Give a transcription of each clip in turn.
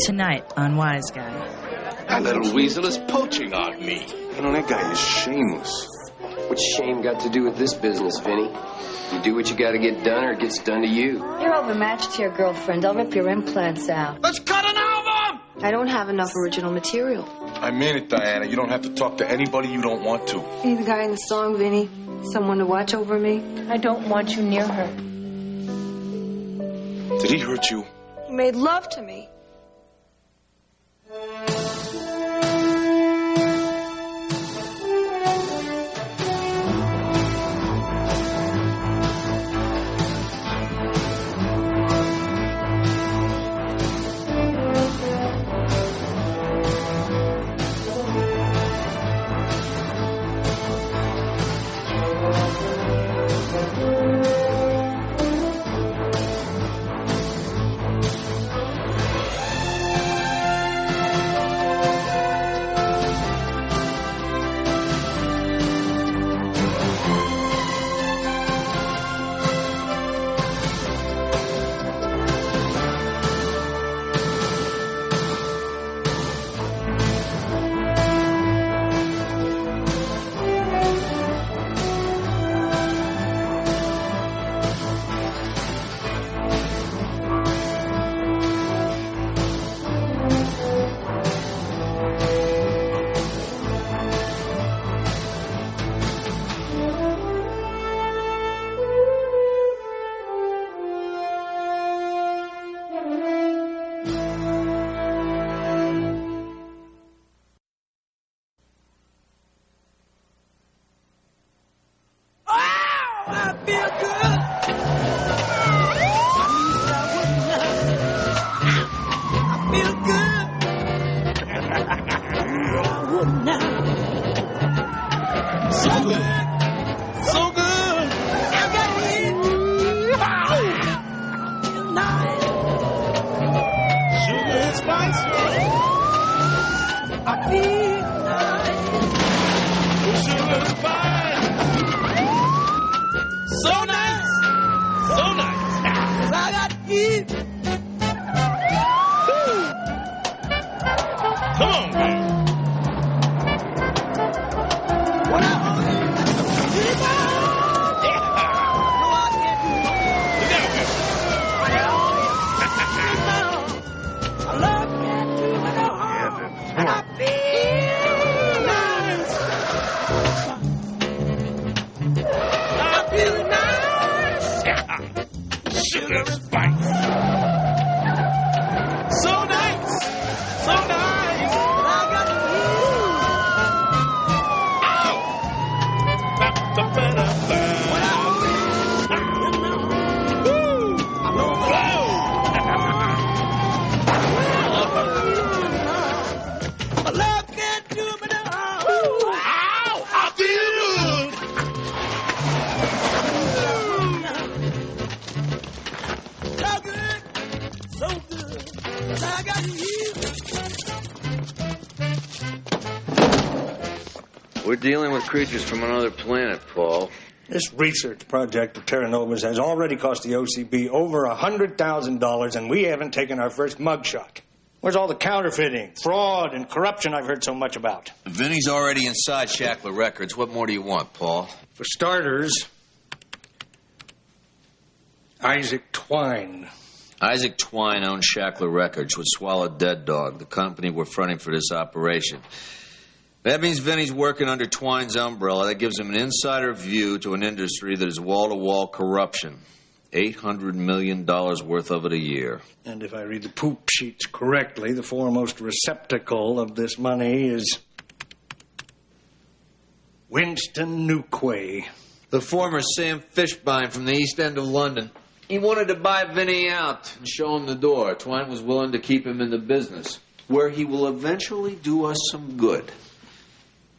Tonight on Wiseguy. That little weasel is poaching on me. You know, that guy is shameless. What's shame got to do with this business, Vinny? You do what you gotta get done, or it gets done to you. You're overmatched here, girlfriend. I'll rip your implants out. Let's cut an album! I don't have enough original material. I mean it, Diana. You don't have to talk to anybody you don't want to. You the guy in the song, Vinny? Someone to watch over me? I don't want you near her. Did he hurt you? He made love to me. We're dealing with creatures from another planet, Paul. This research project of Terra Nova's has already cost the OCB over $100,000, and we haven't taken our first mugshot. Where's all the counterfeiting, fraud, and corruption I've heard so much about? Vinny's already inside Shackler Records. What more do you want, Paul? For starters, Isaac Twine. Isaac Twine owns Shackler Records, which swallowed Dead Dog, the company we're fronting for this operation. That means Vinny's working under Twine's umbrella. That gives him an insider view to an industry that is wall-to-wall corruption. $800 million worth of it a year. And if I read the poop sheets correctly, the foremost receptacle of this money is Winston Newquay. The former Sam Fishbein from the East End of London. He wanted to buy Vinny out and show him the door. Twine was willing to keep him in the business, where he will eventually do us some good.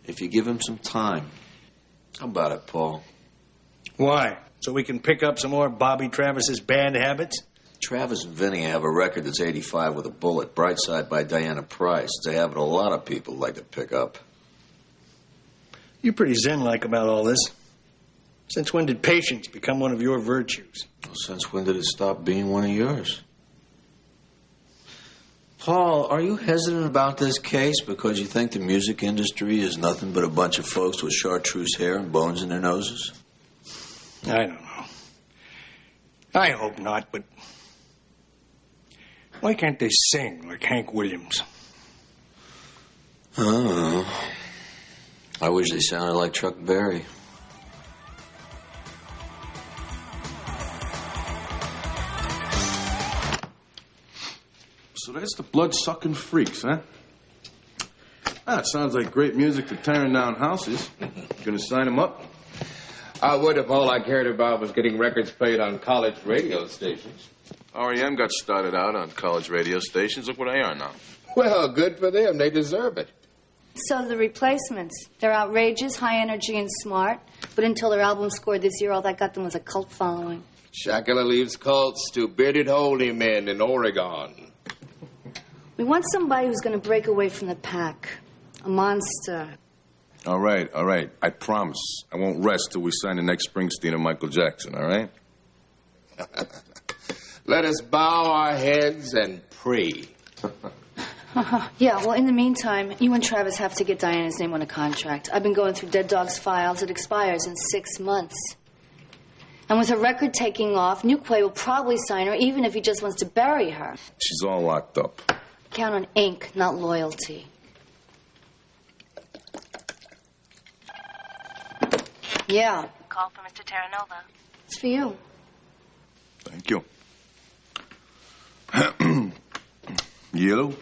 If you give him some time. How about it, Paul? Why? So we can pick up some more Bobby Travis's bad habits? Travis and Vinny have a record that's 85 with a bullet. Brightside by Diana Price. It's a habit a lot of people like to pick up. You're pretty zen-like about all this. Since when did patience become one of your virtues? Well, since when did it stop being one of yours? Paul, are you hesitant about this case because you think the music industry is nothing but a bunch of folks with chartreuse hair and bones in their noses? I don't know. I hope not, but why can't they sing like Hank Williams? I don't know. I wish they sounded like Chuck Berry. So that's the blood-sucking freaks, huh? That sounds like great music for tearing down houses. Gonna sign them up? I would if all I cared about was getting records played on college radio stations. REM got started out on college radio stations. Look where they are now. Well, good for them. They deserve it. So the Replacements, they're outrageous, high energy, and smart. But until their album scored this year, all that got them was a cult following. Shakula leaves cults to bearded holy men in Oregon. We want somebody who's going to break away from the pack. A monster. All right. I promise. I won't rest till we sign the next Springsteen and Michael Jackson, all right? Let us bow our heads and pray. Yeah, well, in the meantime, you and Travis have to get Diana's name on a contract. I've been going through Dead Dog's files. It expires in 6 months. And with her record taking off, Newquay will probably sign her, even if he just wants to bury her. She's all locked up. Count on ink, not loyalty. Yeah. Call for Mr. Terranova. It's for you. Thank you. Yellow?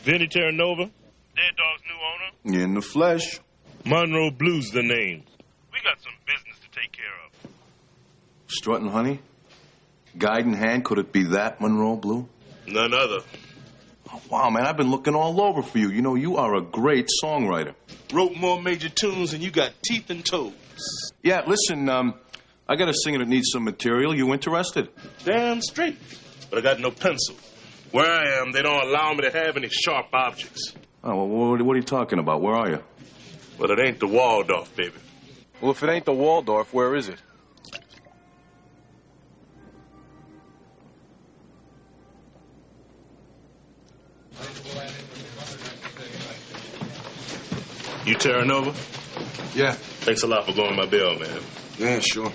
Vinny Terranova, Dead Dog's new owner. In the flesh. Monroe Blues the name. We got some business to take care of. Strutting honey? Guide in hand, could it be that Monroe Blue? None other. Oh, wow, man, I've been looking all over for you. You know, you are a great songwriter. Wrote more major tunes than you got teeth and toes. Yeah, listen, I got a singer that needs some material. You interested? Damn straight. But I got no pencil. Where I am, they don't allow me to have any sharp objects. Oh, well, what are you talking about? Where are you? Well, it ain't the Waldorf, baby. Well, if it ain't the Waldorf, where is it? You Terranova? Yeah. Thanks a lot for going my bill, man. Yeah, sure.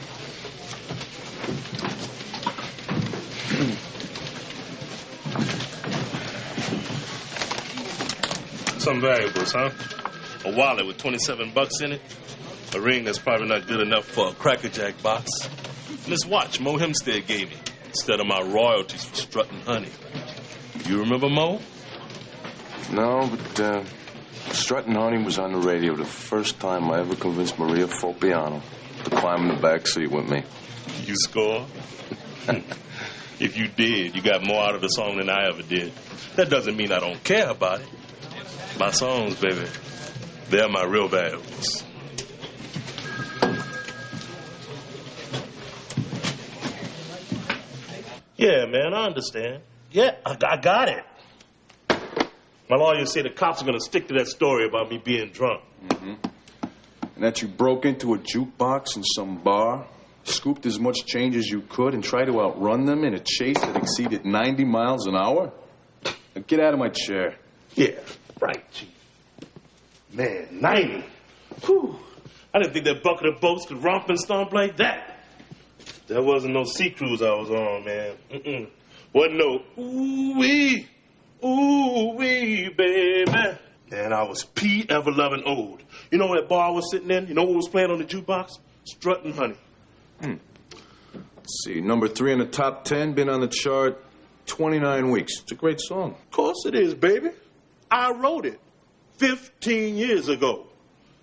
Some valuables, huh? A wallet with 27 bucks in it. A ring that's probably not good enough for a Cracker Jack box. And this watch Mo Hempstead gave me instead of my royalties for strutting honey. You remember Mo? No, but Strutting Honey was on the radio the first time I ever convinced Maria Fopiano to climb in the back seat with me. You score? If you did, you got more out of the song than I ever did. That doesn't mean I don't care about it. My songs, baby, they're my real valuables. Yeah, man, I understand. Yeah, I got it. My lawyer said the cops are going to stick to that story about me being drunk. Mm-hmm. And that you broke into a jukebox in some bar, scooped as much change as you could, and tried to outrun them in a chase that exceeded 90 miles an hour? Now get out of my chair. Yeah, right, Chief. Man, 90. Whew. I didn't think that bucket of boats could romp and stomp like that. There wasn't no sea cruise I was on, man. Wasn't no ooh-wee, baby. Man, I was Pete ever-loving old. You know what bar I was sitting in? You know what was playing on the jukebox? Strutting Honey. Let's see, number 3 in the top 10, been on the chart 29 weeks. It's a great song. Of course it is, baby. I wrote it 15 years ago.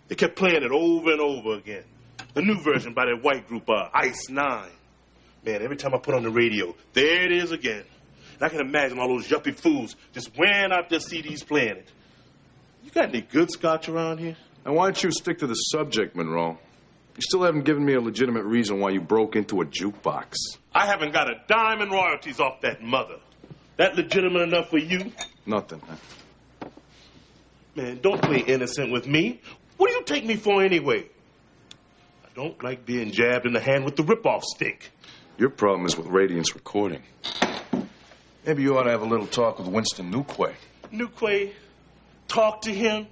They kept playing it over and over again. A new version by that white group, Ice 9. Man, every time I put on the radio, there it is again. And I can imagine all those yuppie fools just wearing out their CDs playing it. You got any good scotch around here? Now, why don't you stick to the subject, Monroe? You still haven't given me a legitimate reason why you broke into a jukebox. I haven't got a dime in royalties off that mother. That legitimate enough for you? Nothing, huh? Man, don't play innocent with me. What do you take me for anyway? I don't like being jabbed in the hand with the rip-off stick. Your problem is with Radiance recording. Maybe you ought to have a little talk with Winston Newquay. Newquay, talk to him.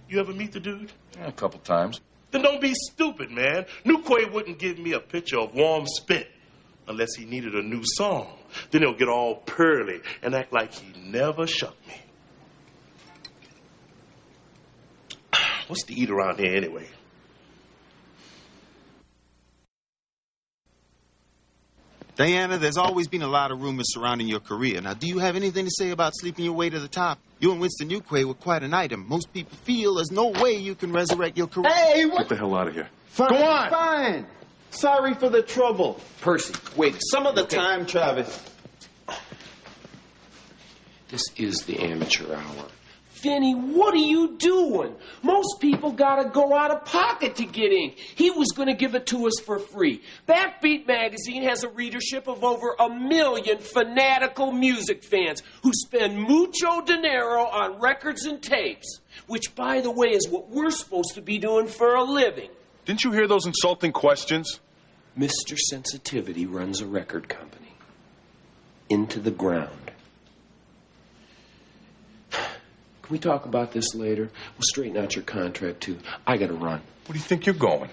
You ever meet the dude? Yeah, a couple times. Then don't be stupid, man. Newquay wouldn't give me a picture of warm spit unless he needed a new song. Then he'll get all pearly and act like he never shucked me. What's to eat around here anyway? Diana, there's always been a lot of rumors surrounding your career. Now, do you have anything to say about sleeping your way to the top? You and Winston Newquay were quite an item. Most people feel there's no way you can resurrect your career. Hey, what? Get the hell out of here. Fine, Go on. Fine. Sorry for the trouble. Percy, wait. Some of the time, Travis. This is the amateur hour. Vinny, what are you doing? Most people gotta go out of pocket to get in. He was gonna give it to us for free. Backbeat magazine has a readership of over 1 million fanatical music fans who spend mucho dinero on records and tapes, which, by the way, is what we're supposed to be doing for a living. Didn't you hear those insulting questions? Mr. Sensitivity runs a record company. Into the ground. Can we talk about this later? We'll straighten out your contract, too. I gotta run. Where do you think you're going?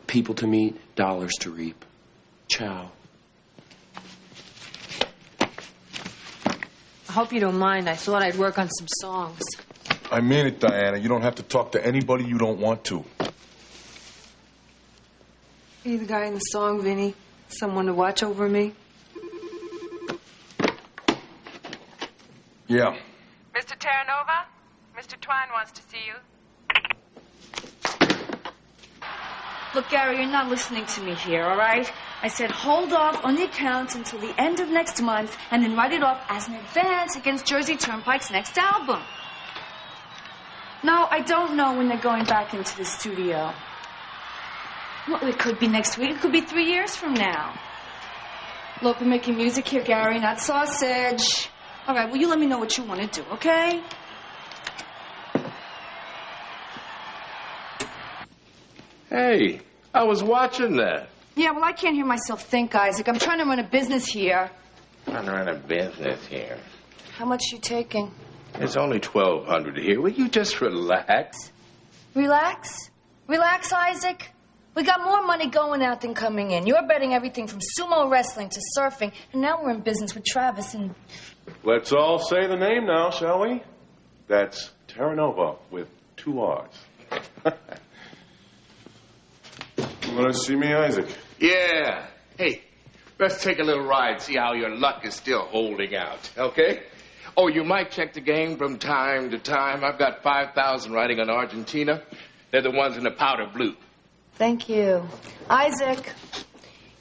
People to meet, dollars to reap. Ciao. I hope you don't mind. I thought I'd work on some songs. I mean it, Diana. You don't have to talk to anybody you don't want to. Are you the guy in the song, Vinny? Someone to watch over me? Yeah. Mr. Terranova? Mr. Twine wants to see you. Look, Gary, you're not listening to me here, all right? I said hold off on the accounts until the end of next month and then write it off as an advance against Jersey Turnpike's next album. No, I don't know when they're going back into the studio. Well, it could be next week. It could be 3 years from now. Look, we're making music here, Gary, not sausage. All right, well, you let me know what you want to do, okay? Hey, I was watching that. Yeah, well, I can't hear myself think, Isaac. I'm trying to run a business here. I'm running a business here. How much you taking? It's only $1,200 here. Will you just relax? Relax? Relax, Isaac? We got more money going out than coming in. You're betting everything from sumo wrestling to surfing, and now we're in business with Travis and... Let's all say the name now, shall we? That's Terranova with 2 R's. You want to see me, Isaac? Yeah. Hey, let's take a little ride, see how your luck is still holding out, okay? Oh, you might check the game from time to time. I've got 5,000 riding on Argentina. They're the ones in the powder blue. Thank you. Isaac,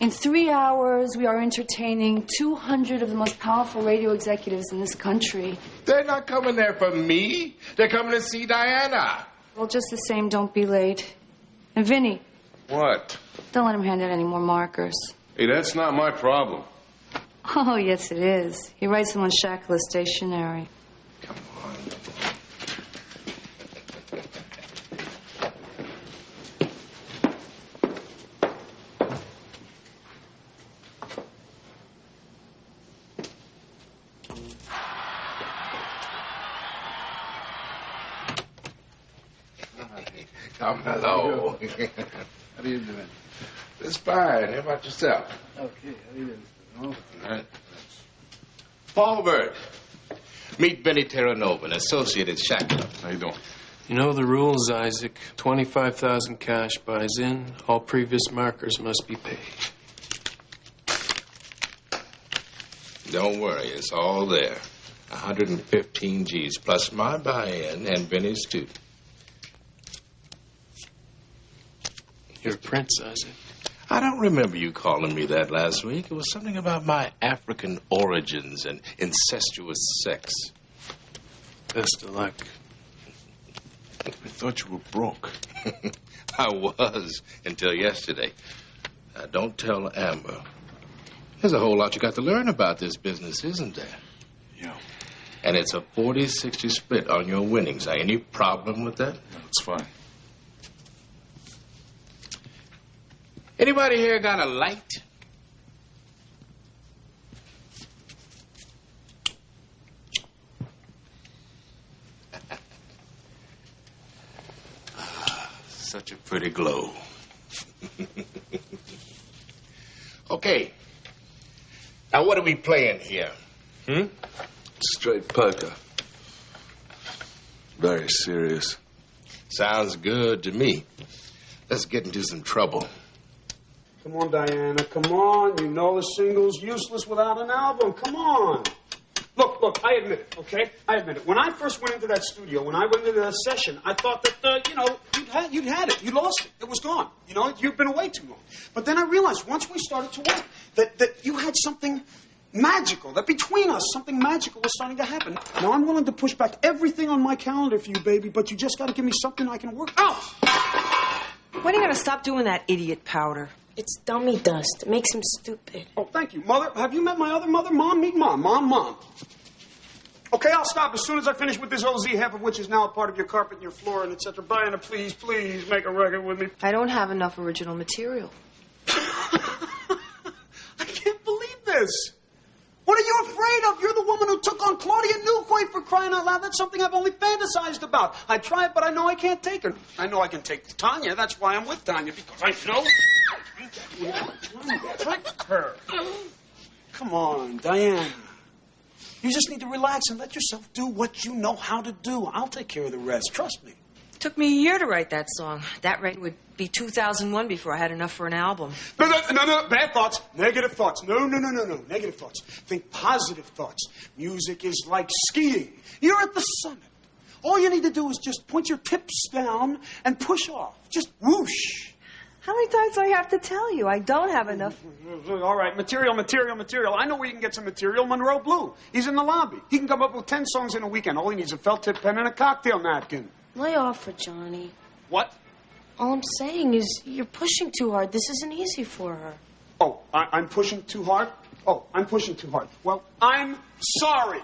in 3 hours, we are entertaining 200 of the most powerful radio executives in this country. They're not coming there for me. They're coming to see Diana. Well, just the same, don't be late. And Vinny. What? Don't let him hand out any more markers. Hey, that's not my problem. Oh, yes, it is. He writes them on Shackler stationery. Come on. Come, hello. How are you doing? It's fine. How about yourself? Okay, how are you doing? All right. Paul Bird. Meet Benny Terranova, an associate at Shackler. How you doing? You know the rules, Isaac. 25,000 cash buys in. All previous markers must be paid. Don't worry, it's all there. 115 G's plus my buy-in and Benny's too. You're a prince, Isaac. I don't remember you calling me that last week. It was something about my African origins and incestuous sex. Best of luck. I thought you were broke. I was until yesterday. Now, don't tell Amber. There's a whole lot you got to learn about this business, isn't there? Yeah. And it's a 40-60 split on your winnings. Now, any problem with that? No, it's fine. Anybody here got a light? such a pretty glow. Okay. Now, what are we playing here? Straight poker. Very serious. Sounds good to me. Let's get into some trouble. Come on, Diana, come on. You know the single's useless without an album. Come on. Look, I admit it, okay? I admit it. When I first went into that studio, when I went into that session, I thought that, you'd had it. You lost it. It was gone. You'd been away too long. But then I realized once we started to work that you had something magical, that between us, something magical was starting to happen. Now, I'm willing to push back everything on my calendar for you, baby, but you just got to give me something I can work out. When are you going to stop doing that idiot powder? It's dummy dust. It makes him stupid. Oh, thank you. Mother, have you met my other mother? Mom, meet Mom. Mom. Okay, I'll stop as soon as I finish with this OZ, half of which is now a part of your carpet and your floor and etc. Diana, please make a record with me. I don't have enough original material. I can't believe this. What are you afraid of? You're the woman who took on Claudia Newquay, for crying out loud. That's something I've only fantasized about. I try it, but I know I can't take her. I know I can take Tanya. That's why I'm with Tanya, because I know I like her. Come on, Diana. You just need to relax and let yourself do what you know how to do. I'll take care of the rest. Trust me. It took me a year to write that song. That rate would be 2001 before I had enough for an album. No. Bad thoughts. Negative thoughts. No. Negative thoughts. Think positive thoughts. Music is like skiing. You're at the summit. All you need to do is just point your tips down and push off. Just whoosh. How many times do I have to tell you? I don't have enough. All right, material. I know where you can get some material. Monroe Blue. He's in the lobby. He can come up with 10 songs in a weekend. All he needs is a felt tip pen and a cocktail napkin. Lay off for Johnny. What? All I'm saying is you're pushing too hard. This isn't easy for her. Oh, I'm pushing too hard? Oh, I'm pushing too hard. Well, I'm sorry.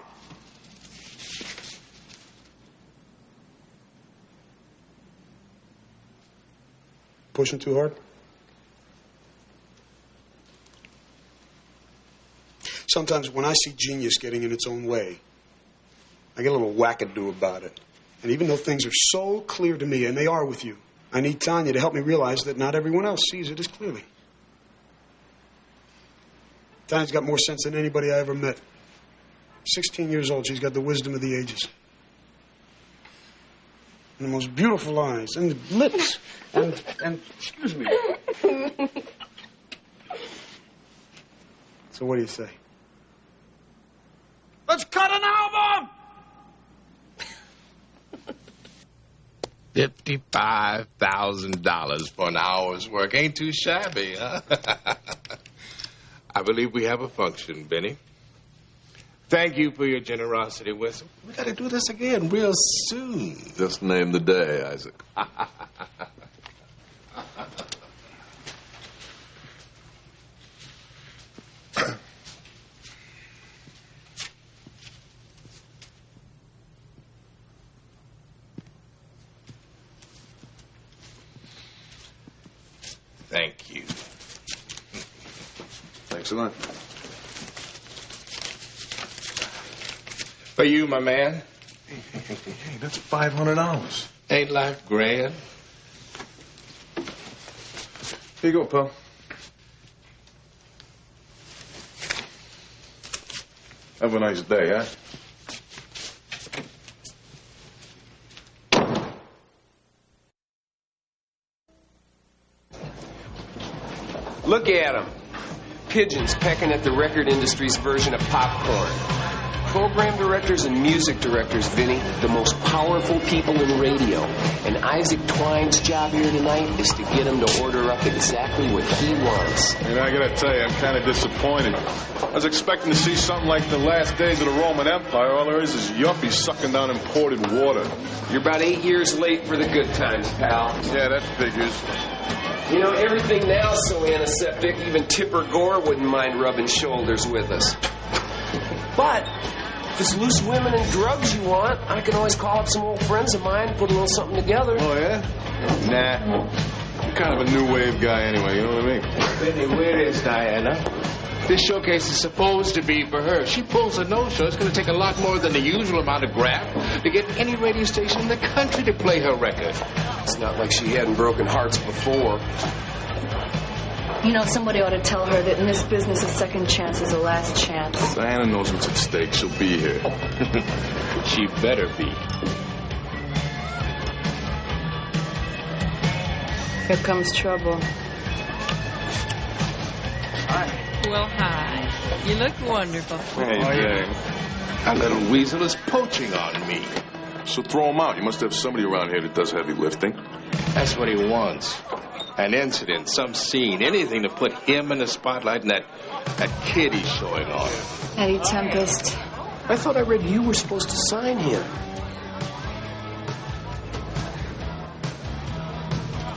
Pushing too hard? Sometimes when I see genius getting in its own way, I get a little wackadoo about it. And even though things are so clear to me, and they are with you, I need Tanya to help me realize that not everyone else sees it as clearly. Tanya's got more sense than anybody I ever met. 16 years old, she's got the wisdom of the ages. And the most beautiful eyes, and lips, and excuse me. So what do you say? Let's cut an album! $55,000 for an hour's work. Ain't too shabby, huh? I believe we have a function, Benny. Thank you for your generosity, Winston. We got to do this again real soon. Just name the day, Isaac. Thank you. Thanks a lot. For you, my man. Hey, that's $500. Ain't life grand? Here you go, pal. Have a nice day, huh? Look at them. Pigeons pecking at the record industry's version of popcorn. Program directors and music directors, Vinny, the most powerful people in radio. And Isaac Twine's job here tonight is to get him to order up exactly what he wants. And I gotta tell you, I'm kind of disappointed. I was expecting to see something like the last days of the Roman Empire. All there is yuppies sucking down imported water. You're about 8 years late for the good times, pal. Yeah, that figures. You know, everything now's so antiseptic, even Tipper Gore wouldn't mind rubbing shoulders with us. But if it's loose women and drugs you want, I can always call up some old friends of mine and put a little something together. Oh, yeah? Nah. I'm kind of a new wave guy anyway, you know what I mean? Benny, where is Diana? This showcase is supposed to be for her. She pulls a no-show. It's going to take a lot more than the usual amount of graft to get any radio station in the country to play her record. It's not like she hadn't broken hearts before. You know, somebody ought to tell her that in this business, a second chance is a last chance. Diana knows what's at stake. She'll be here. She better be. Here comes trouble. Hi. Well, hi. You look wonderful. Hey. That little weasel is poaching on me. So throw him out. You must have somebody around here that does heavy lifting. That's what he wants. An incident, some scene, anything to put him in the spotlight and that kid he's showing off. Eddie Tempest. I thought I read you were supposed to sign him.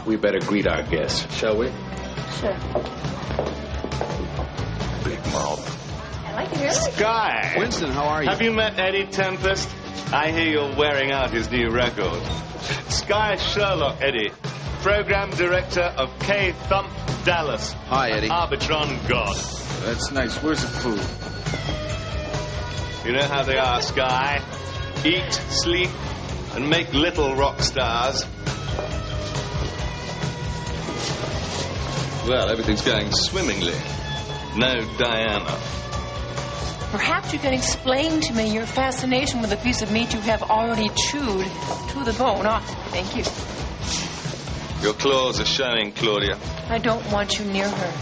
We better greet our guests, shall we? Sure. Big mouth. I like it. Sky! Winston, how are you? Have you met Eddie Tempest? I hear you're wearing out his new record. Sky Sherlock, Eddie. Program director of K-Thump Dallas. Hi, Eddie. Arbitron God. That's nice. Where's the food? You know how they are, Sky. Eat, sleep, and make little rock stars. Well, everything's going swimmingly. No Diana. Perhaps you can explain to me your fascination with a piece of meat you have already chewed to the bone. Oh, thank you. Your claws are showing, Claudia. I don't want you near her.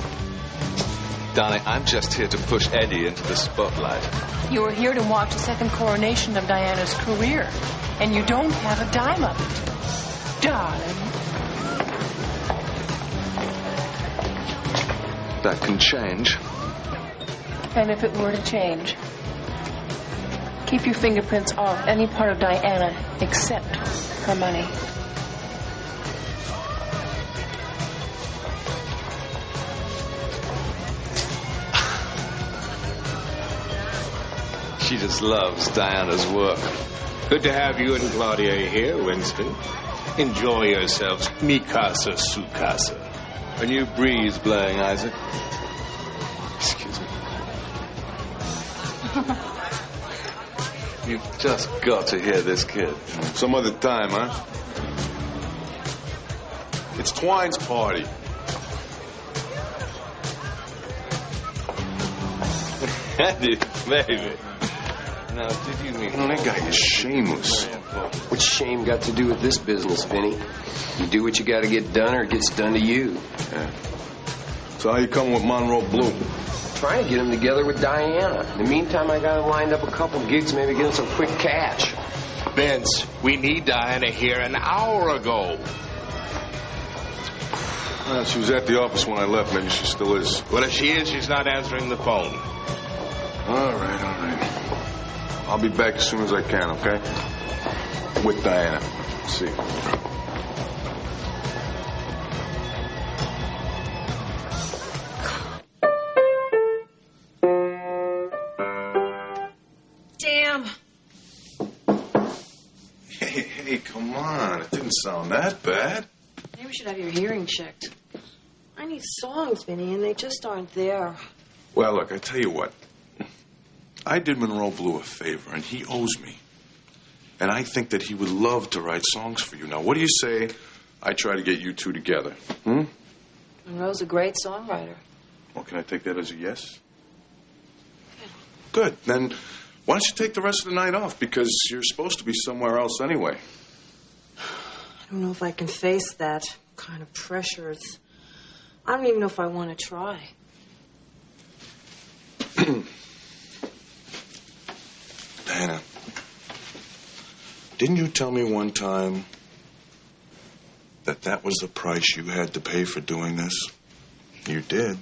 Darling, I'm just here to push Eddie into the spotlight. You are here to watch the second coronation of Diana's career, and you don't have a dime of it. Darling. That can change. And if it were to change, keep your fingerprints off any part of Diana except her money. She just loves Diana's work. Good to have you and Claudia here, Winston. Enjoy yourselves. Mi casa, su casa. A new breeze blowing, Isaac. Excuse me. You've just got to hear this kid. Some other time, huh? It's Twine's party. Eddie, baby. Now, did you mean... That guy is shameless. What's shame got to do with this business, Vinny? You do what you got to get done, or it gets done to you. Yeah. So how you coming with Monroe Blue? Trying to get him together with Diana. In the meantime, I got him lined up a couple gigs, maybe get him some quick cash. Vince, we need Diana here an hour ago. Well, she was at the office when I left. Maybe she still is. Well, if she is, she's not answering the phone. All right. I'll be back as soon as I can, okay? With Diana. See you. Damn. Hey, come on. It didn't sound that bad. Maybe we should have your hearing checked. I need songs, Vinny, and they just aren't there. Well, look, I tell you what. I did Monroe Blue a favor, and he owes me. And I think that he would love to write songs for you. Now, what do you say I try to get you two together? Monroe's a great songwriter. Well, can I take that as a yes? Yeah. Good. Then why don't you take the rest of the night off? Because you're supposed to be somewhere else anyway. I don't know if I can face that kind of pressure. I don't even know if I want to try. Diana, didn't you tell me one time that was the price you had to pay for doing this? You did.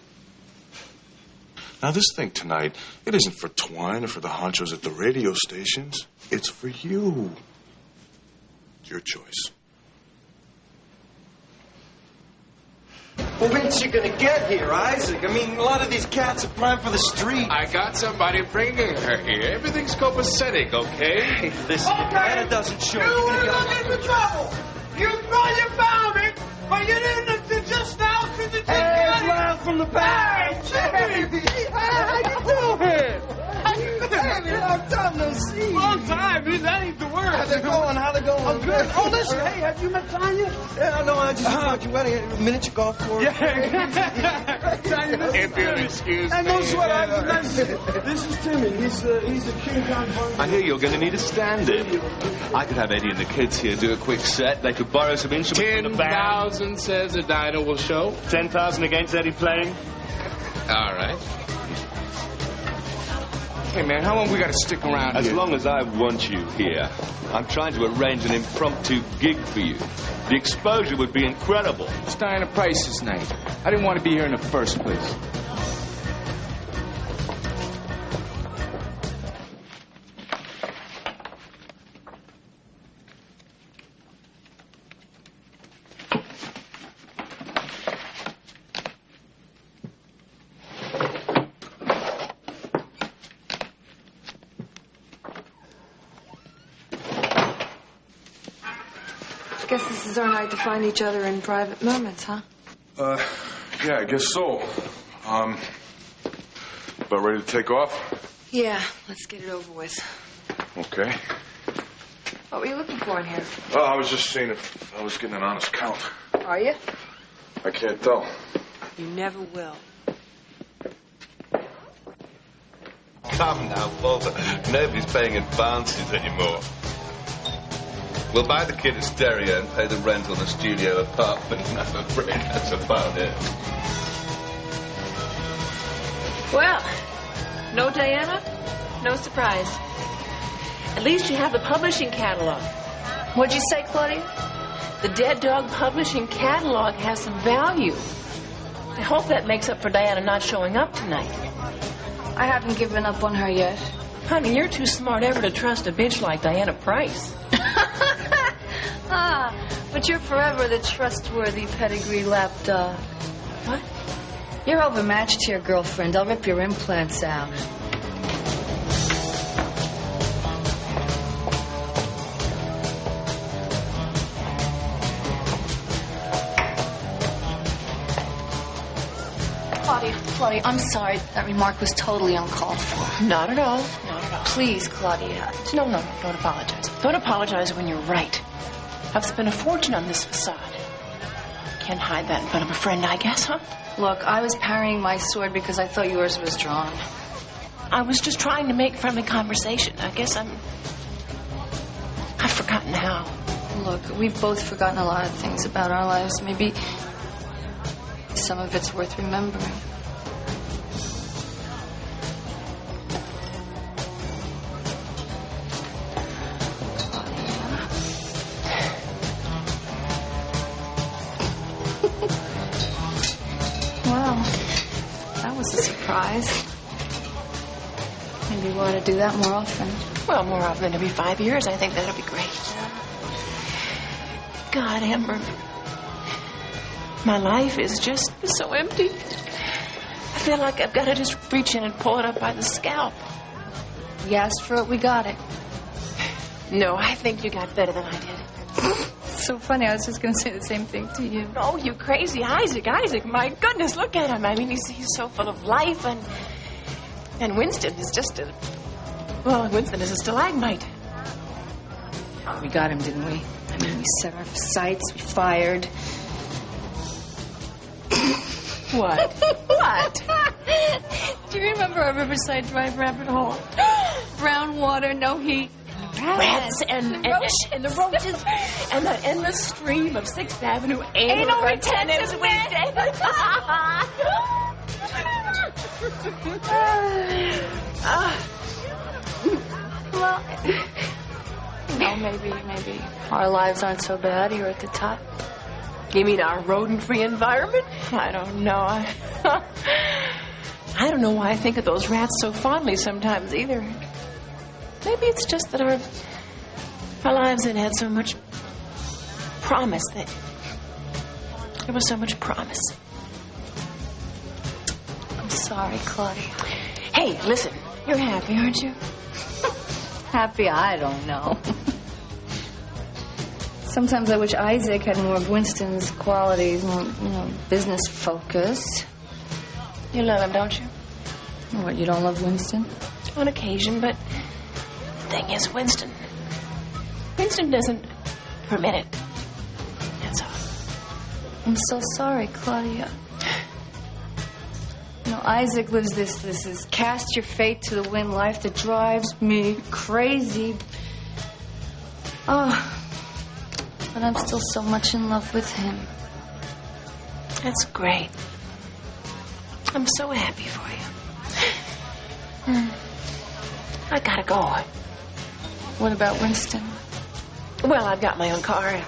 Now, this thing tonight, it isn't for Twine or for the honchos at the radio stations. It's for you. It's your choice. Well, when's she gonna get here, Isaac? I mean, a lot of these cats are primed for the street. I got somebody bringing her here. Everything's copacetic, okay? Hey, listen, if Diana doesn't show, you're gonna get into trouble. You thought you found me, but you didn't until just now because it Hey, loud from the back. Hey, Jimmy! How's it going? How's it going? I'm good. Oh, listen, hey, have you met Tanya? Yeah, no, I just about your wedding. A miniature golf course. Yeah. Tanya, If you'll excuse hey, no me. sweat. This is Timmy. He's a King Kong fun. I hear you're going to need a stand-in. I could have Eddie and the kids here do a quick set. They could borrow some instruments from the band. 10,000 says the diner will show. 10,000 against Eddie playing. All right. Hey, man, how long we got to stick around As here? long as I want you here. I'm trying to arrange an impromptu gig for you. The exposure would be incredible. It's Diana Price's night. I didn't want to be here in the first place. Guess this is our night to find each other in private moments, huh? Yeah, I guess so. About ready to take off? Yeah, let's get it over with. Okay. What were you looking for in here? Well, I was just seeing if I was getting an honest count. Are you? I can't tell. You never will. Come now, Walter. Nobody's paying advances anymore. We'll buy the kid a stereo and pay the rent on the studio apartment. I'm afraid that's about it. Well, no Diana, no surprise. At least you have the publishing catalog. What'd you say, Claudia? The Dead Dog Publishing catalog has some value. I hope that makes up for Diana not showing up tonight. I haven't given up on her yet. Honey, you're too smart ever to trust a bitch like Diana Price. But you're forever the trustworthy pedigree lapdog. What? You're overmatched here, girlfriend. I'll rip your implants out. Claudia, I'm sorry. That remark was totally uncalled for. Not at all. Not at all. Please, Claudia. No, don't apologize. Don't apologize when you're right. I've spent a fortune on this facade. Can't hide that in front of a friend, I guess, huh? Look, I was parrying my sword because I thought yours was drawn. I was just trying to make friendly conversation. I guess I've forgotten how. Look, we've both forgotten a lot of things about our lives. Maybe some of it's worth remembering. Well, that was a surprise. Maybe we ought to do that more often. Well, more often than every 5 years. I think that'll be great. God, Amber. My life is just so empty. I feel like I've got to just reach in and pull it up by the scalp. We asked for it, we got it. No, I think you got better than I did. So funny, I was just going to say the same thing to you. Oh, you crazy Isaac. My goodness, look at him. I mean, he's so full of life, and Winston is just Winston is a stalagmite. We got him, didn't we? I mean, we set our sights, we fired. What? What? Do you remember our Riverside Drive rabbit hole? Brown water, no heat. Rats and the roaches and the endless stream of 6th Avenue anal retentive weekend. Well, no, maybe our lives aren't so bad here at the top. You mean our rodent-free environment? I don't know. I don't know why I think of those rats so fondly sometimes either. Maybe it's just that our lives had so much promise. That there was so much promise. I'm sorry, Claudia. Hey, listen. You're happy, aren't you? Happy? I don't know. Sometimes I wish Isaac had more of Winston's qualities, more, business focus. You love him, don't you? What, you don't love Winston? On occasion, but the thing is, Winston Winston doesn't permit it. That's all. I'm so sorry, Claudia. You know, Isaac lives this cast your fate to the wind life that drives me crazy. Oh, but I'm still so much in love with him. That's great. I'm so happy for you. I gotta go. What about Winston? Well, I've got my own car.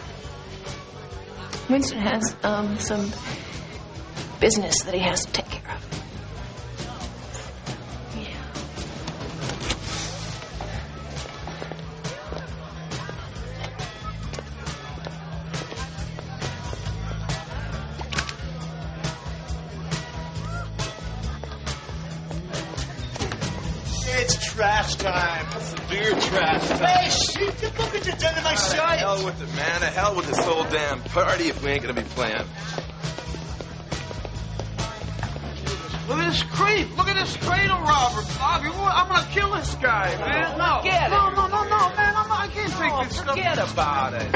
Winston has some business that he has to take care of. It's trash time. Severe trash time. Hey, shit, look what you done to my shite. Hell with it, man. To hell with this whole damn party if we ain't gonna be playing. Look at this creep. Look at this cradle robber, Bob. I'm gonna kill this guy, man. No. Forget it. No, man. I can't take this stuff. Forget about it.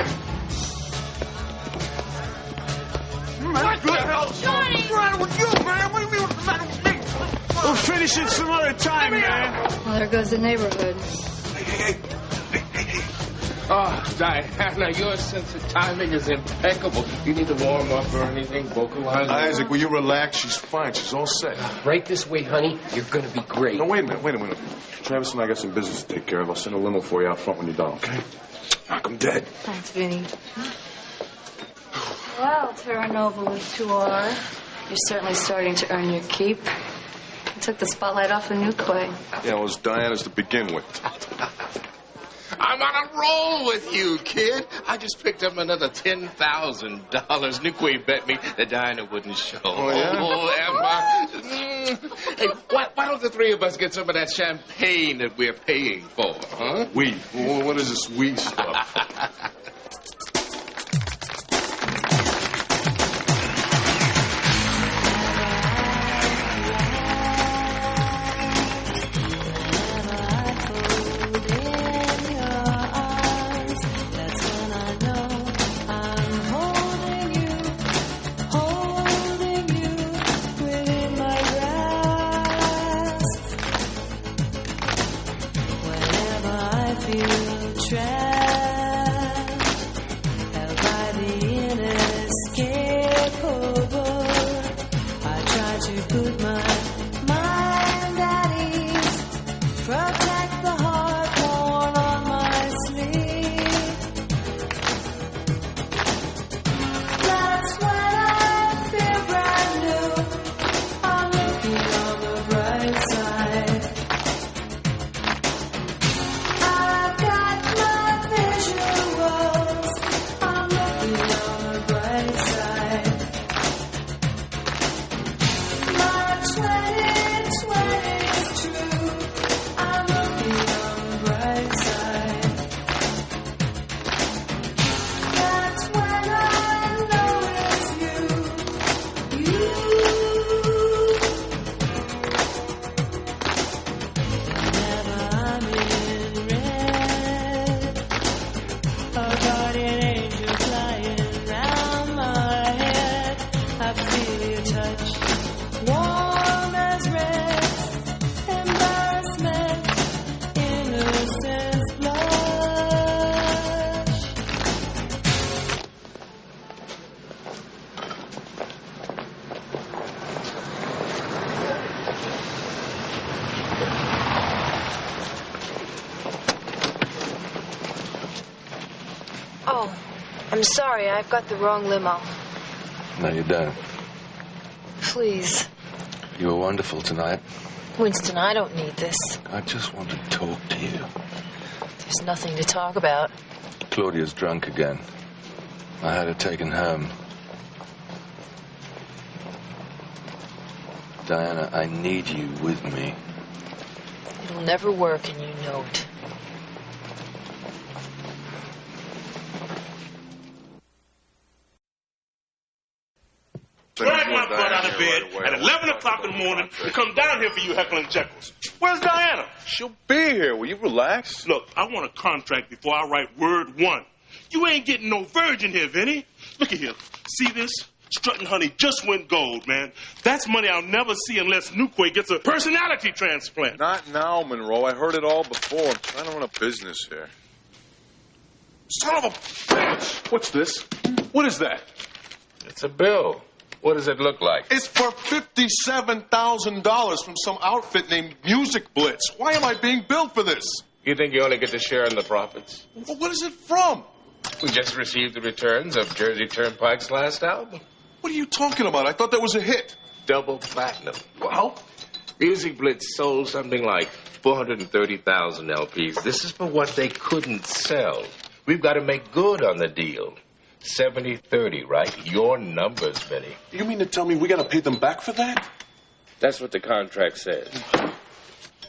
What the hell's the matter with you, man? What do you mean what's the matter with me? We'll finish it some other time, man. Well, there goes the neighborhood. Oh, Diana, your sense of timing is impeccable. You need to warm up or anything, vocalize. Isaac, will you relax? She's fine. She's all set. Right this way, honey. You're gonna be great. No, wait a minute. Travis and I got some business to take care of. I'll send a limo for you out front when you're done, okay? Knock 'em dead. Thanks, Vinny. Well, Terra Nova with 2R. You're certainly starting to earn your keep. You took the spotlight off of Newquay. Yeah, well, it's Diana's to begin with. I'm on a roll with you, kid. I just picked up another $10,000. Newquay bet me that Diana wouldn't show. Oh, yeah? Oh, Emma. Hey, why don't the three of us get some of that champagne that we're paying for, huh? We? What is this we stuff? I'm sorry, I've got the wrong limo. No, you don't. Please. You were wonderful tonight. Winston, I don't need this. I just want to talk to you. There's nothing to talk about. Claudia's drunk again. I had her taken home. Diana, I need you with me. It'll never work, and you know it. Drag my butt out of bed at 11 o'clock in the morning and come down here for you heckling Jekylls. Where's Diana? She'll be here. Will you relax? Look, I want a contract before I write word one. You ain't getting no virgin here, Vinny. Look at here. See this? Strutting Honey just went gold, man. That's money I'll never see unless Newquay gets a personality transplant. Not now, Monroe. I heard it all before. I'm trying to run a business here. Son of a bitch! What's this? What is that? It's a bill. What does it look like? It's for $57,000 from some outfit named Music Blitz. Why am I being billed for this? You think you only get to share in the profits? Well, what is it from? We just received the returns of Jersey Turnpike's last album. What are you talking about? I thought that was a hit. Double platinum. Well, Music Blitz sold something like 430,000 LPs. This is for what they couldn't sell. We've got to make good on the deal. 70-30, right? Your numbers, Vinny. You mean to tell me we got to pay them back for that? That's what the contract says.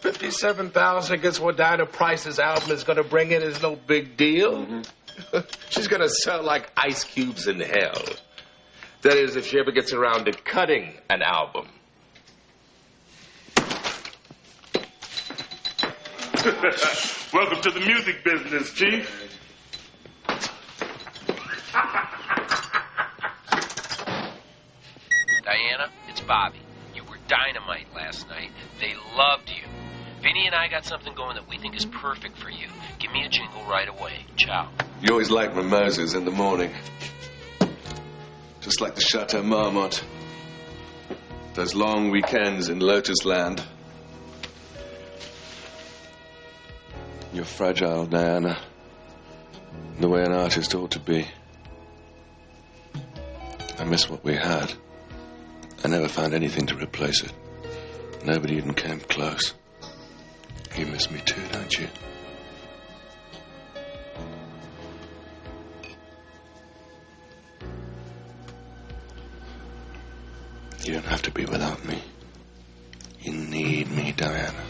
57,000 against what Dinah Price's album is going to bring in is no big deal. Mm-hmm. She's going to sell like ice cubes in hell. That is, if she ever gets around to cutting an album. Welcome to the music business, Chief. Diana, it's Bobby. You were dynamite last night. They loved you. Vinny and I got something going that we think is perfect for you. Give me a jingle right away. Ciao. You always like mimosas in the morning. Just like the Chateau Marmont. Those long weekends in Lotus Land. You're fragile, Diana. The way an artist ought to be. I miss what we had. I never found anything to replace it. Nobody even came close. You miss me too, don't you? You don't have to be without me. You need me, Diana.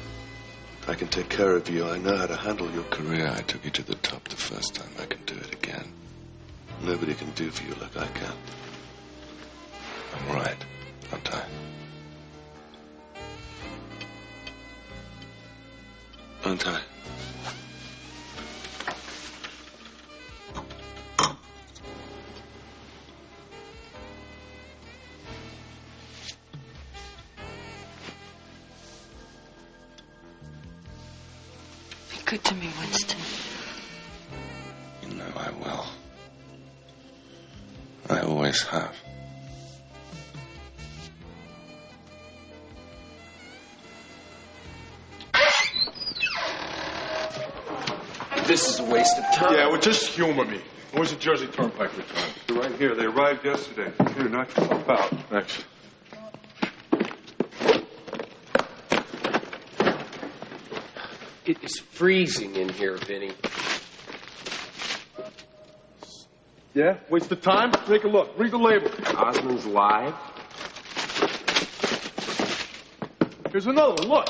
I can take care of you. I know how to handle your career. I took you to the top the first time. I can do it again. Nobody can do for you like I can. I'm right, aren't I? Aren't I? Be good to me, Winston. You know I will. I always have. This is a waste of time. Yeah, well, just humor me. Where's the Jersey Turnpike return? They're right here. They arrived yesterday. Here, knock yourself out. Thanks. It is freezing in here, Vinny. Yeah? Waste of time? Take a look. Read the label. Osmond's Live. Here's another one. Look.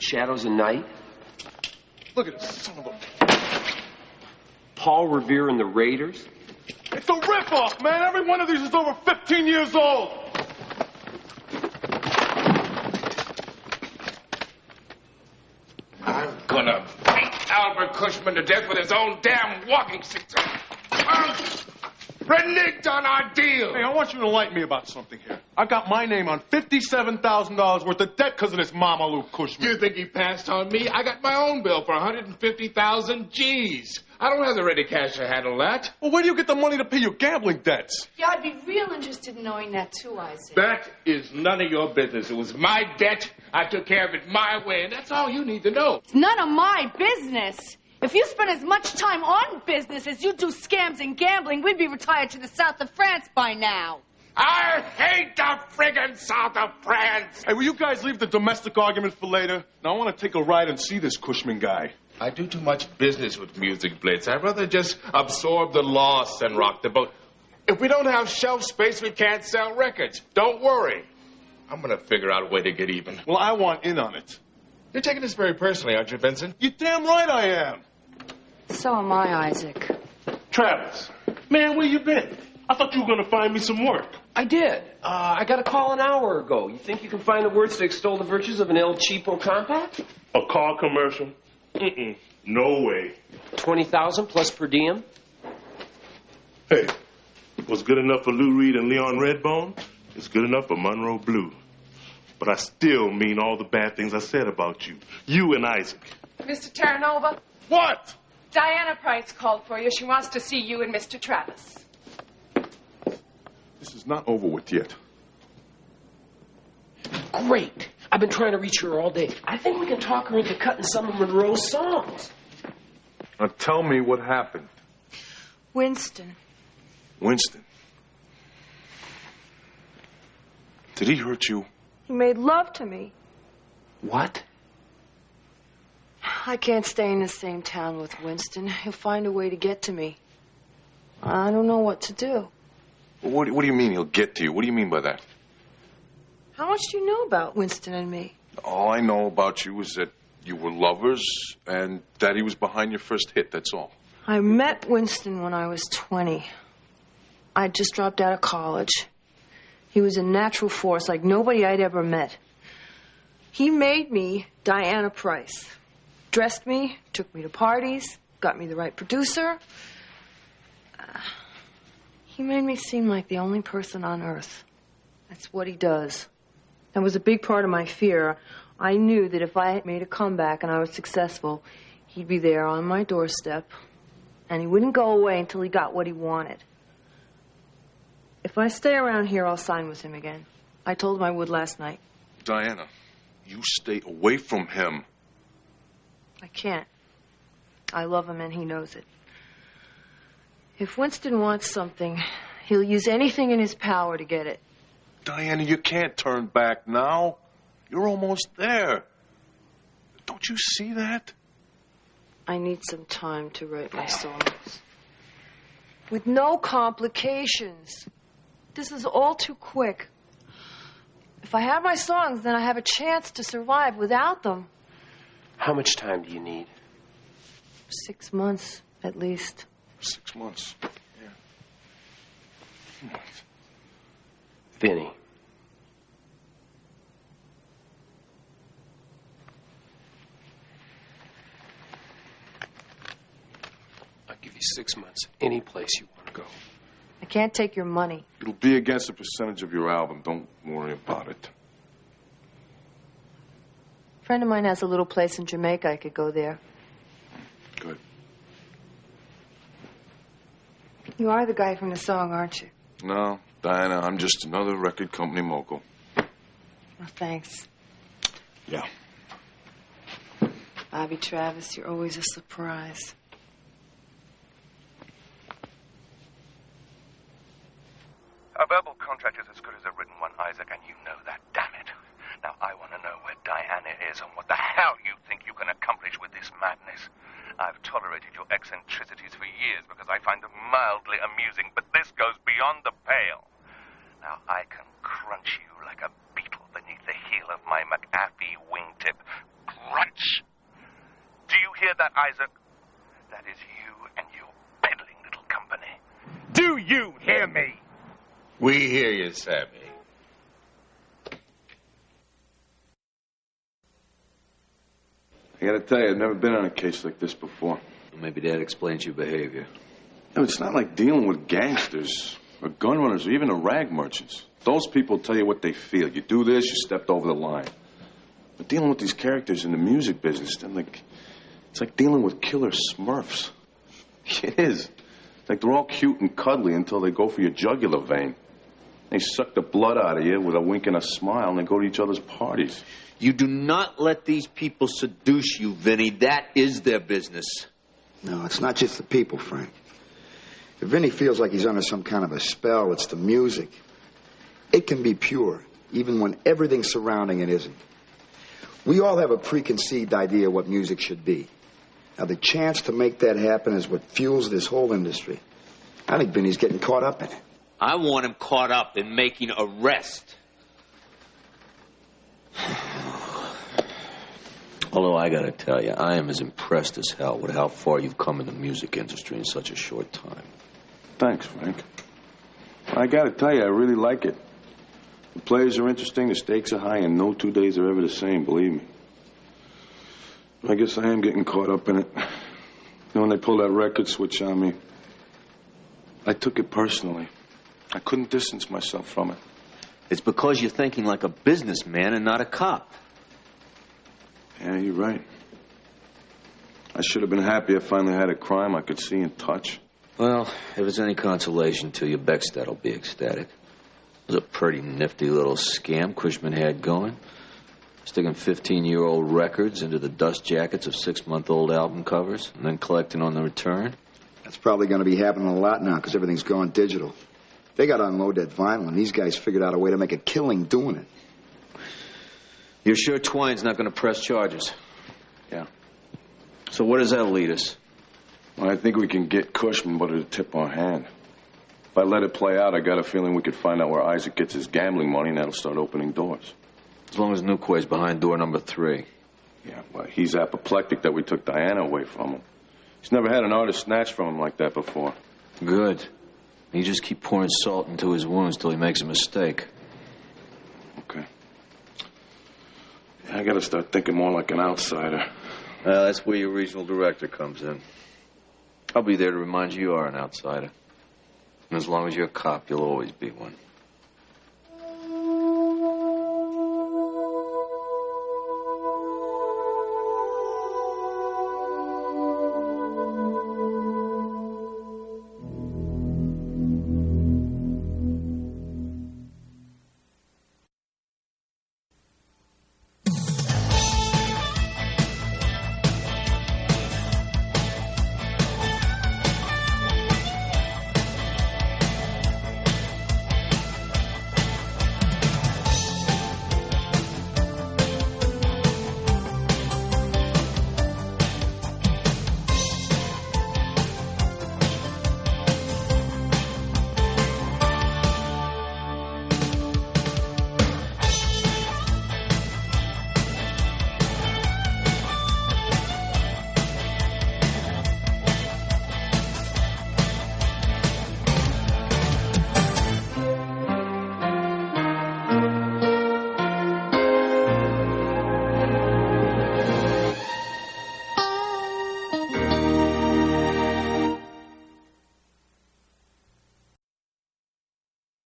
Shadows of Night. Look at this son of a... Paul Revere and the Raiders. It's a ripoff, man. Every one of these is over 15 years old. I'm gonna beat Albert Cushman to death with his own damn walking stick. Reneged on our deal. Hey, I want you to enlighten me about something here. I got my name on $57,000 worth of debt because of this Mama Lou Cushman. You think he passed on me? I got my own bill for 150,000 G's. I don't have the ready cash to handle that. Well, where do you get the money to pay your gambling debts? Yeah, I'd be real interested in knowing that too, Isaac. That is none of your business. It was my debt. I took care of it my way, and that's all you need to know. It's none of my business. If you spend as much time on business as you do scams and gambling, we'd be retired to the south of France by now. I hate the friggin' south of France. Hey, will you guys leave the domestic argument for later? Now, I want to take a ride and see this Cushman guy. I do too much business with Music Blitz. I'd rather just absorb the loss and rock the boat. If we don't have shelf space, we can't sell records. Don't worry. I'm going to figure out a way to get even. Well, I want in on it. You're taking this very personally, aren't you, Vincent? You're damn right I am. So am I, Isaac. Travis, man, where you been? I thought you were going to find me some work. I did. I got a call an hour ago. You think you can find the words to extol the virtues of an El Cheapo compact? A car commercial? Mm-mm. No way. 20,000 plus per diem? Hey, what's good enough for Lou Reed and Leon Redbone is good enough for Monroe Blue. But I still mean all the bad things I said about you. You and Isaac. Mr. Terranova? What? Diana Price called for you. She wants to see you and Mr. Travis. This is not over with yet. Great. I've been trying to reach her all day. I think we can talk her into cutting some of Monroe's songs. Now tell me what happened. Winston. Winston. Did he hurt you? He made love to me. What? I can't stay in the same town with Winston. He'll find a way to get to me. I don't know what to do. What do you mean he'll get to you? What do you mean by that? How much do you know about Winston and me? All I know about you is that you were lovers and that he was behind your first hit, that's all. I met Winston when I was 20. I just dropped out of college. He was a natural force like nobody I'd ever met. He made me Diana Price. Dressed me, took me to parties, got me the right producer. He made me seem like the only person on earth. That's what he does. That was a big part of my fear. I knew that if I made a comeback and I was successful, he'd be there on my doorstep, and he wouldn't go away until he got what he wanted. If I stay around here, I'll sign with him again. I told him I would last night. Diana, you stay away from him. I can't. I love him, and he knows it. If Winston wants something, he'll use anything in his power to get it. Diana, you can't turn back now. You're almost there. Don't you see that? I need some time to write my songs. With no complications. This is all too quick. If I have my songs, then I have a chance to survive without them. How much time do you need? 6 months, at least. 6 months. Yeah. Vinny. I'll give you 6 months. Any place you want to go. I can't take your money. It'll be against the percentage of your album. Don't worry about it. A friend of mine has a little place in Jamaica. I could go there. Good. You are the guy from the song, aren't you? No, Diana, I'm just another record company mogul. Oh, thanks. Yeah. Bobby Travis, you're always a surprise. A verbal contract is as good as a written one, Isaac, and you know that, damn it. Now, I want to know where Diana is and what the hell you think you can accomplish with this madness. I've tolerated your eccentricities for years because I find them mildly amusing, but this goes beyond the pale. Now, I can crunch you like a beetle beneath the heel of my McAfee wingtip. Crunch! Do you hear that, Isaac? That is you and your peddling little company. Do you hear me? We hear you, Sammy. I gotta tell you, I've never been on a case like this before. Maybe that explains your behavior. No, it's not like dealing with gangsters or gun runners or even the rag merchants. Those people tell you what they feel. You do this, you stepped over the line. But dealing with these characters in the music business, it's like dealing with killer smurfs. It is. It's like they're all cute and cuddly until they go for your jugular vein. They suck the blood out of you with a wink and a smile, and they go to each other's parties. You do not let these people seduce you, Vinny. That is their business. No, it's not just the people, Frank. If Vinny feels like he's under some kind of a spell, it's the music. It can be pure, even when everything surrounding it isn't. We all have a preconceived idea of what music should be. Now, the chance to make that happen is what fuels this whole industry. I think Vinny's getting caught up in it. I want him caught up in making a rest. Although I gotta tell you, I am as impressed as hell with how far you've come in the music industry in such a short time. Thanks, Frank. I gotta tell you, I really like it. The players are interesting, the stakes are high, and no 2 days are ever the same, believe me. I guess I am getting caught up in it. You know, when they pulled that record switch on me, I took it personally. I couldn't distance myself from it. It's because you're thinking like a businessman and not a cop. Yeah, you're right. I should have been happy I finally had a crime I could see and touch. Well, if it's any consolation to you, Beckstead will be ecstatic. It was a pretty nifty little scam Cushman had going. Sticking 15-year-old records into the dust jackets of 6-month-old album covers and then collecting on the return. That's probably going to be happening a lot now because everything's gone digital. They got to unload that vinyl, and these guys figured out a way to make a killing doing it. You're sure Twine's not going to press charges? Yeah. So where does that lead us? Well, I think we can get Cushman, but it'll tip our hand. If I let it play out, I got a feeling we could find out where Isaac gets his gambling money, and that'll start opening doors. As long as Newquay's behind door number 3. Yeah, well, he's apoplectic that we took Diana away from him. He's never had an artist snatched from him like that before. Good. You just keep pouring salt into his wounds till he makes a mistake. Okay. Yeah, I gotta start thinking more like an outsider. That's where your regional director comes in. I'll be there to remind you are an outsider. And as long as you're a cop, you'll always be one.